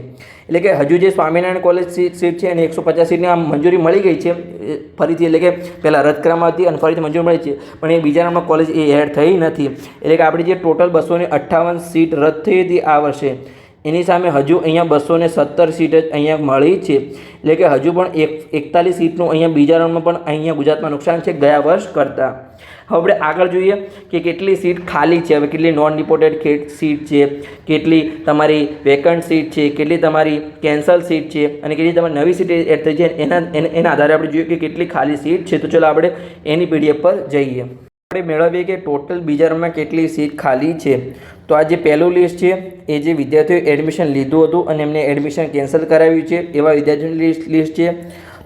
એટલે કે હજુ જે સ્વામિનારાયણ કોલેજ સીટ છે એને 150 સીટની આમ મંજૂરી મળી ગઈ છે ફરીથી. એટલે કે પહેલાં રદ કરવામાં હતી અને ફરીથી મંજૂરી મળી છે, પણ એ બીજા રાઉન્ડમાં કોલેજ એ એડ થઈ નથી. એટલે કે આપણી જે ટોટલ 258 સીટ રદ થઈ હતી આ વર્ષે, એની સામે હજુ અહીંયા 217 સીટ જ અહીંયા મળી છે. એટલે કે હજુ પણ 41 સીટનું અહીંયા બીજા રાઉન્ડમાં પણ અહીંયા ગુજરાતમાં નુકસાન છે ગયા વર્ષ કરતાં. હવે આપણે આગળ જોઈએ કે કેટલી સીટ ખાલી છે, હવે કેટલી નોન રિપોર્ટેડ સીટ છે, કેટલી તમારી વેકન્ટ સીટ છે, કેટલી તમારી કેન્સલ સીટ છે અને કેટલી તમારી નવી સીટ એડ થઈ છે. એના આધારે આપણે જોઈએ કે કેટલી ખાલી સીટ છે. તો ચલો આપણે એની પીડીએફ પર જઈએ. આપણે મેળવીએ કે ટોટલ બીજા રાઉન્ડમાં કેટલી સીટ ખાલી છે. તો આ જે પહેલું લિસ્ટ છે એ જે વિદ્યાર્થીઓએ એડમિશન લીધું હતું અને એમને એડમિશન કેન્સલ કરાવ્યું છે એવા વિદ્યાર્થીઓની લિસ્ટ છે.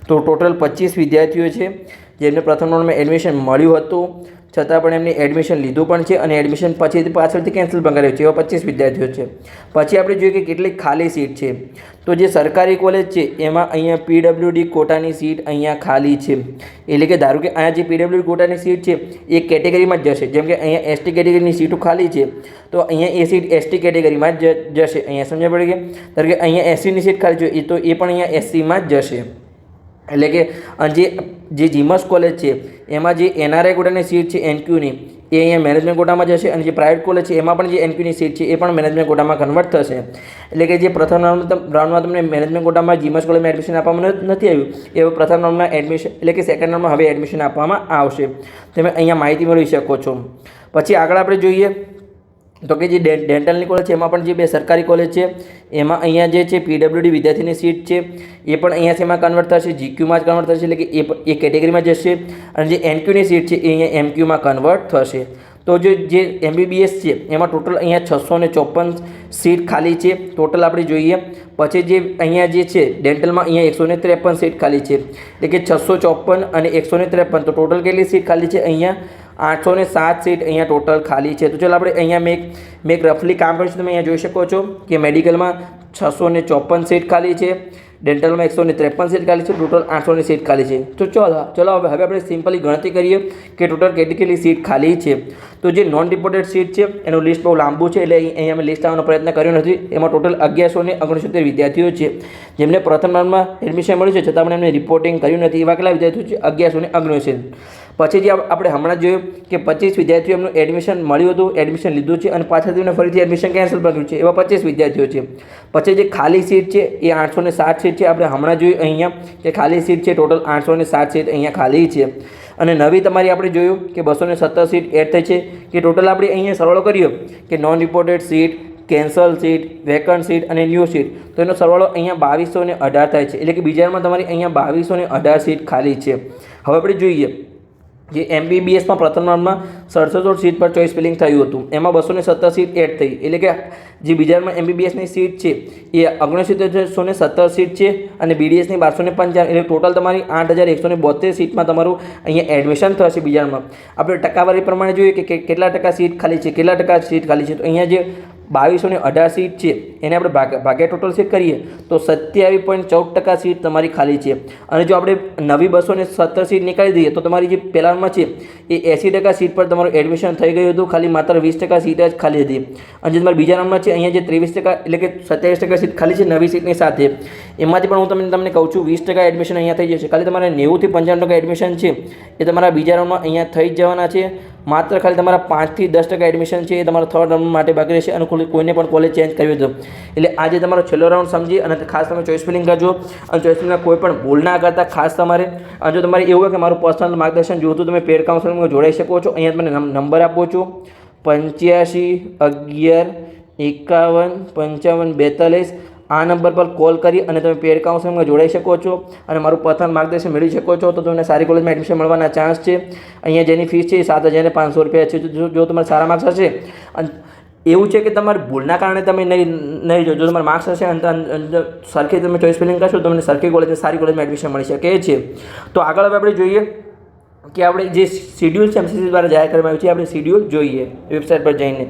તો ટોટલ 25 વિદ્યાર્થીઓ છે જેમને પ્રથમ રાઉન્ડમાં એડમિશન મળ્યું હતું, છતાં પણ એમને એડમિશન લીધું પણ છે અને એડમિશન પાછળથી કેન્સલ પણ કરાવ્યું છે. એવા 25 વિદ્યાર્થીઓ છે. પછી આપણે જોઈએ કે કેટલી ખાલી સીટ છે. તો જે સરકારી કોલેજ છે એમાં અહીંયા પીડબ્લ્યુડી કોટાની સીટ અહીંયા ખાલી છે. એટલે કે ધારો કે અહીંયા જે પીડબ્લ્યુડી કોટાની સીટ છે એ કેટેગરીમાં જ જશે. જેમ કે અહીંયા એસટી કેટેગરીની સીટો ખાલી છે તો અહીંયા એ સીટ એસટી કેટેગરીમાં જ જશે. અહીંયા સમજ પડી ગઈ. ધારો કે અહીંયા એસસીની સીટ ખાલી છે એ તો એ પણ અહીંયા એસસીમાં જ જશે. એટલે કે જે જીમસ કોલેજ છે એમાં જે એનઆરઆઈ કોટાની સીટ છે એનક્યુની એ અહીંયા મેનેજમેન્ટ કોટામાં જશે અને જે પ્રાઇવેટ કોલેજ છે એમાં પણ જે એનક્યુની સીટ છે એ પણ મેનેજમેન્ટ કોટામાં કન્વર્ટ થશે. એટલે કે જે પ્રથમ રાઉન્ડમાં તમને મેનેજમેન્ટ કોટામાં જીમસ કોલેજમાં એડમિશન આપવામાં નથી આવ્યું એ પ્રથમ રાઉન્ડમાં એડમિશન એટલે કે સેકન્ડ રાઉન્ડમાં હવે એડમિશન આપવામાં આવશે. તમે અહીંયા માહિતી મેળવી શકો છો. પછી આગળ આપણે જોઈએ તો કે જે ડેન્ટલની કોલેજ છે એમાં પણ જે બે સરકારી કોલેજ છે એમાં અહીંયા જે છે પીડબ્લ્યુડી વિદ્યાર્થીની સીટ છે એ પણ અહીંયા એમાં કન્વર્ટ થશે, જીક્યુમાં જ કન્વર્ટ થશે. એટલે કે એ કેટેગરીમાં જશે અને જે એનક્યુની સીટ છે એ અહીંયા એમક્યુમાં કન્વર્ટ થશે. તો જે એમબીબીએસ છે એમાં ટોટલ અહીંયા 654 સીટ ખાલી છે ટોટલ આપણે જોઈએ. પછી જે અહીંયા જે છે ડેન્ટલમાં અહીંયા 153 સીટ ખાલી છે. એટલે કે 654 અને 153 તો ટોટલ કેટલી સીટ ખાલી છે અહીંયા 807 સીટ અહીંયા ટોટલ ખાલી છે. તો ચાલો આપણે અહીંયા મેં એક રફલી કામ કર્યું છે. તમે અહીંયા જોઈ શકો છો કે મેડિકલમાં 654 સીટ ખાલી છે, ડેન્ટલમાં 153 સીટ ખાલી છે, ટોટલ 800 સીટ ખાલી છે. તો ચલો હવે આપણે સિમ્પલી ગણતરી કરીએ કે ટોટલ કેટલી સીટ ખાલી છે. તો જે નોન રિપોર્ટેડ સીટ છે એનું લિસ્ટ બહુ લાંબુ છે એટલે અહીંયા અમે લિસ્ટ આવવાનો પ્રયત્ન કર્યો નથી. એમાં ટોટલ 1169 વિદ્યાર્થીઓ છે જેમને પ્રથમ રાઉન્ડમાં એડમિશન મળ્યું છે છતાં પણ એમને રિપોર્ટિંગ કર્યું નથી. એવા કેટલા વિદ્યાર્થીઓ છે 1169. પછી જે આપણે હમણાં જોયું કે 25 વિદ્યાર્થીઓ એમનું એડમિશન મળ્યું હતું, એડમિશન લીધું છે અને પાછળથી એમને ફરીથી એડમિશન કેન્સલ કર્યું છે. એવા 25 વિદ્યાર્થીઓ છે. પછી જે ખાલી સીટ છે એ 807 સીટ છે. આપણે હમણાં જોયું અહીંયા કે ખાલી સીટ છે ટોટલ 807 સીટ અહીંયા ખાલી છે. અને નવી તમારી આપણે જોયું કે 217 સીટ એડ થઈ છે. કે ટોટલ આપણે અહીંયા સરવાળો કર્યો કે non reported seat, cancel seat, vacant seat અને ન્યૂ સીટ, તો એનો સરવાળો અહીંયા 2218 થાય છે. એટલે કે બીજામાં તમારી અહીંયા 2218 સીટ ખાલી છે. હવે આપણે જોઈએ જે એમબીબીએસમાં પ્રથમ રાઉન્ડમાં 67 સીટ પર ચોઇસ ફિલિંગ થયું હતું એમાં 217 સીટ એડ થઈ. એટલે કે જે બીજામાં એમબીબીએસની સીટ છે એ 6917 સીટ છે અને બીડીએસની 1255. એટલે ટોટલ તમારી 8172 સીટમાં તમારું અહીંયા એડમિશન થશે બીજામાં. આપણે ટકાવારી પ્રમાણે જોઈએ કે કેટલા ટકા સીટ ખાલી છે, કેટલા ટકા સીટ ખાલી છે. તો અહીંયા જે 2218 સીટ છે એને આપણે ભાગ્યા ટોટલ સીટ કરીએ તો 27.14% સીટ તમારી ખાલી છે. અને જો આપણે નવી 217 સીટ નીકાળી દઈએ તો તમારી જે પહેલામાં છે એ 80% સીટ પર તમારું એડમિશન થઈ ગયું હતું, ખાલી માત્ર 20% સીટ જ ખાલી હતી. અને જે તમારા બીજા રાઉન્ડમાં છે અહીંયા જે 23% એટલે કે 27% સીટ ખાલી છે નવી સીટની સાથે, એમાંથી પણ હું તમને કહું છું 20% એડમિશન અહીંયા થઈ જશે. ખાલી તમારે 90 થી 95% એડમિશન છે એ તમારા બીજા રાઉન્ડમાં અહીંયા થઈ જ જવાના છે. માત્ર ખાલી તમારા 5 થી 10% એડમિશન છે એ તમારા થર્ડ રાઉન્ડ માટે બાકી રહેશે અને કોઈને પણ કોલેજ ચેન્જ કરવી હતો. એટલે આજે તમારો છેલ્લો રાઉન્ડ સમજી અને ખાસ તમે ચોઇસ ફિલિંગ કરજો અને ચોઇસ ફિલિંગમાં કોઈ પણ ભૂલ ના કરતા ખાસ તમારે. અને જો તમારે એવું હોય કે મારું પર્સનલ માર્ગદર્શન જોતું તમે પેડ કાઉન્સેલિંગમાં જોડાઈ શકો છો. અહીંયા તમને નંબર આપું છું 85 11 51 55 42. આ નંબર પર કોલ કરી અને તમે પેડ કાઉન્સેલિંગમાં જોડાઈ શકો છો અને મારું પર્સનલ માર્ગદર્શન મેળવી શકો છો. તો તમને સારી કોલેજમાં એડમિશન મળવાના ચાન્સ છે. અહીંયા જેની ફીસ છે એ 7500 રૂપિયા છે. જો તમારે સારા માર્ક્સ હશે અને એવું છે કે તમારે ભૂલના કારણે તમે નહીં જો તમારા માર્ક્સ હશે અને સરખી તમે ચોઇસ ફિલિંગ કરશો તો તમને સરખી કોલેજમાં સારી કોલેજમાં એડમિશન મળી શકે છે. તો આગળ હવે આપણે જોઈએ કે આપણે જે શિડ્યુલ છે એમસીસી દ્વારા જાહેર કરવામાં આવ્યું છે આપણે શિડ્યુલ જોઈએ વેબસાઇટ પર જઈને.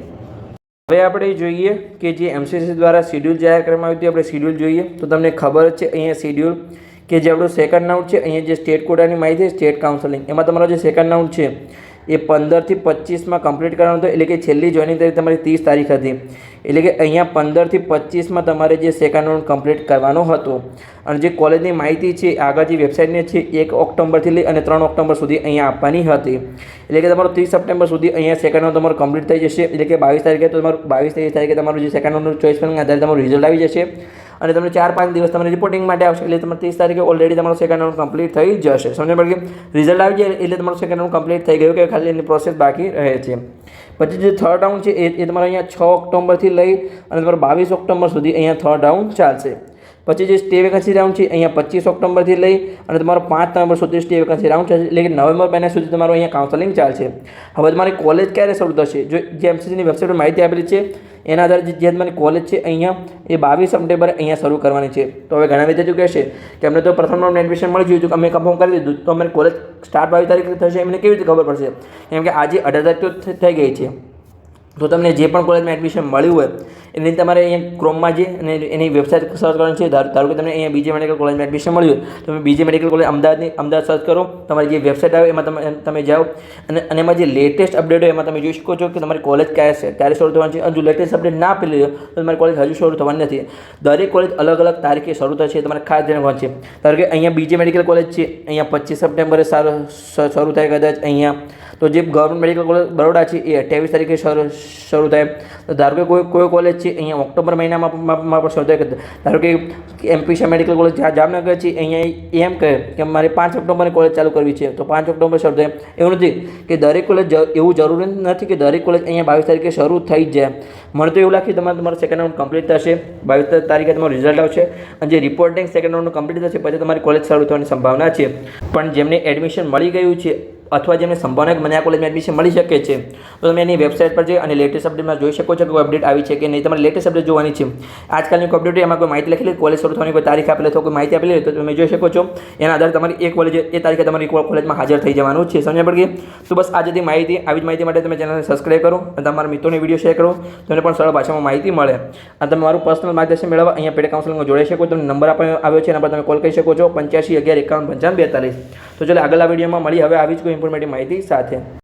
હવે આપણે જોઈએ કે જે એમસીસી દ્વારા શિડ્યુલ જાહેર કરવામાં આવ્યું છે આપણે શિડ્યુલ જોઈએ. તો તમને ખબર જ છે અહીંયા શિડ્યુલ કે જે આપણું સેકન્ડ રાઉન્ડ છે, અહીંયા જે સ્ટેટ કોટાની માહિતી છે સ્ટેટ કાઉન્સેલિંગ, એમાં તમારો જે સેકન્ડ રાઉન્ડ છે એ 15 થી 25માં કમ્પ્લીટ કરવાનું હતું. એટલે કે છેલ્લી જોઈનિંગ તારીખ તમારી 30 તારીખ હતી. એટલે કે અહીંયા 15 થી 25માં તમારે જે સેકન્ડ રાઉન્ડ કમ્પ્લીટ કરવાનો હતો. અને જે કોલેજની માહિતી છે આગળ જે વેબસાઇટની છે 1 ઓક્ટોબરથી લઈ અને 3 ઓક્ટોબર સુધી અહીંયા આપવાની હતી. એટલે કે તમારો 30 સપ્ટેમ્બર સુધી અહીંયા સેકન્ડ રાઉન્ડ તમારું કમ્પ્લીટ થઈ જશે. એટલે કે 22 તારીખે તો તમારું 22 તારીખે તમારું જે સેકન્ડ રાઉન્ડનું ચોઈસ કરવાના આધારે તમારું રિઝલ્ટ આવી જશે અને તમને 4-5 દિવસ તમારે રિપોર્ટિંગ માટે આવશે. એટલે તમારે 30 તારીખે ઓલરેડી તમારું સેકન્ડ રાઉન્ડ કમ્પ્લીટ થઈ જશે. સમજ પડી ગઈ? રિઝલ્ટ આવી જાય એટલે તમારું સેકન્ડ રાઉન્ડ કમ્પ્લીટ થઈ ગયું કે ખાલી એની પ્રોસેસ બાકી રહે છે. પછી જે થર્ડ રાઉન્ડ છે એ તમારે અહીંયા 6 ઓક્ટોબરથી લઈ અને તમારે 22 ઓક્ટોબર સુધી અહીંયા થર્ડ રાઉન્ડ ચાલશે. પછી જે સ્ટે વેકન્સી રાઉન્ડ છે અહીંયા 25 ઓક્ટોબરથી લઈ અને તમારો 5 નવેમ્બર સુધી સ્ટે વેકન્સી રાઉન્ડ ચાલશે. એટલે કે નવેમ્બર મહિના સુધી તમારું અહીંયા કાઉન્સેલિંગ ચાલશે. હવે તમારી કોલેજ ક્યારે શરૂ થશે? જે એમસીસીની વેબસાઇટ પર માહિતી આપેલી છે એના આધારે જે તમારી કોલેજ છે અહીંયા એ 22 સપ્ટેમ્બરે અહીંયા શરૂ કરવાની છે. તો હવે ઘણા વિદ્યાર્થીઓ કહેશે કે અમને તો પ્રથમ રાઉન્ડ એડમિશન મળી ગયું હતું, અમે કન્ફર્મ કરી દીધું, તો અમારી કોલેજ સ્ટાર્ટ 22 તારીખે થશે એમને કેવી રીતે ખબર પડશે? કેમ કે આજે 18 તારીખ તો થઈ ગઈ છે. તો તમને જે પણ કોલેજમાં એડમિશન મળ્યું હોય એની તમારે અહીંયા ક્રોમમાં જે અને એની વેબસાઇટ સર્ચ કરવાની છે. ધારો કે તમને અહીંયા બીજે મેડિકલ કોલેજમાં એડમિશન મળ્યું હોય તો તમે બીજે મેડિકલ કોલેજ અમદાવાદ સર્ચ કરો. તમારી જે વેબસાઇટ આવે એમાં તમે જાઓ અને એમાં જે લેટેસ્ટ અપડેટ હોય એમાં તમે જોઈ શકો છો કે તમારી કોલેજ ક્યારે શરૂ થવાની છે. અને જો લેટેસ્ટ અપડેટ ના આપેલી હોય તો તમારી કોલેજ હજુ શરૂ થવાની નથી. દરેક કોલેજ અલગ અલગ તારીખે શરૂ થશે, તમારે ખાસ ધ્યાન છે. ધારો કે અહીંયા બીજે મેડિકલ કોલેજ છે અહીંયા 25 સપ્ટેમ્બરે શરૂ થાય કદાચ અહીંયા. તો જે ગવર્મેન્ટ મેડિકલ કોલેજ બરોડા છે એ 28 તારીખે શરૂ થાય. તો ધારો કે કોઈ કોલેજ છે અહીંયા ઓક્ટોબર મહિનામાં પણ શરૂ થાય. ધારો કે એમપી મેડિકલ કોલેજ જામનગર છે અહીંયા એમ કહે કે મારે 5 ઓક્ટોબરે કોલેજ ચાલુ કરવી છે તો 5 ઓક્ટોબર શરૂ થાય. એવું નથી કે દરેક કોલેજ એવું જરૂરી નથી કે દરેક કોલેજ અહીંયા 22 તારીખે શરૂ થઈ જ જાય. મને તો એવું લાગે કે તમારું સેકન્ડ રાઉન્ડ કમ્પ્લીટ થશે, 22 તારીખે તમારું રિઝલ્ટ આવશે અને જે રિપોર્ટિંગ સેકન્ડ રાઉન્ડનું કમ્પ્લીટ થશે પછી તમારી કોલેજ શરૂ થવાની સંભાવના છે. પણ જેમને એડમિશન મળી ગયું છે અથવા જેમને સંભાવના મને આ કોલેજમાં એડમિશન મળી શકે છે તો તમે એની વેબસાઇટ પર જઈ અને લેટેસ્ટ અપડેટમાં જોઈ શકો છો કે કોઈ અપડેટ આવી છે કે નહીં. તમારે લેટેસ્ટ અપડેટ જોવાની છે. આજકાલની કોઈ અપડેટ એમાં કોઈ માહિતી લખેલી કોલેજ શરૂ થવાની કોઈ તારીખ આપેલી અથવા કોઈ માહિતી આપેલી હોય તો તમે જોઈ શકો છો. એના આધારે તમારી એક કોલેજ એ તારીખે તમારી કોલેજમાં હાજર થઈ જવાનું છે. સમજ પડી ગઈ? તો બસ આ જતી માહિતી આવી જ માહિતી માટે તમે ચેનલને સબસ્ક્રાઈબ કરો અને તમારા મિત્રોને વિડીયો શેર કરો તો એને પણ સરળ ભાષામાં માહિતી મળે. અને તમે મારું પર્સનલ માર્ગદર્શન મેળવવા અહીંયા પેડ કાઉન્સેલિંગમાં જોડાઈ શકો. તમને નંબર આપવામાં આવ્યો છે, એના પર તમે કોલ કરી શકો છો 85 11 51 55 42. તો ચાલો આગળના વિડીયોમાં મળી હવે આવી જ કોઈ ઇન્ફોર્મેટિવ માહિતી સાથે.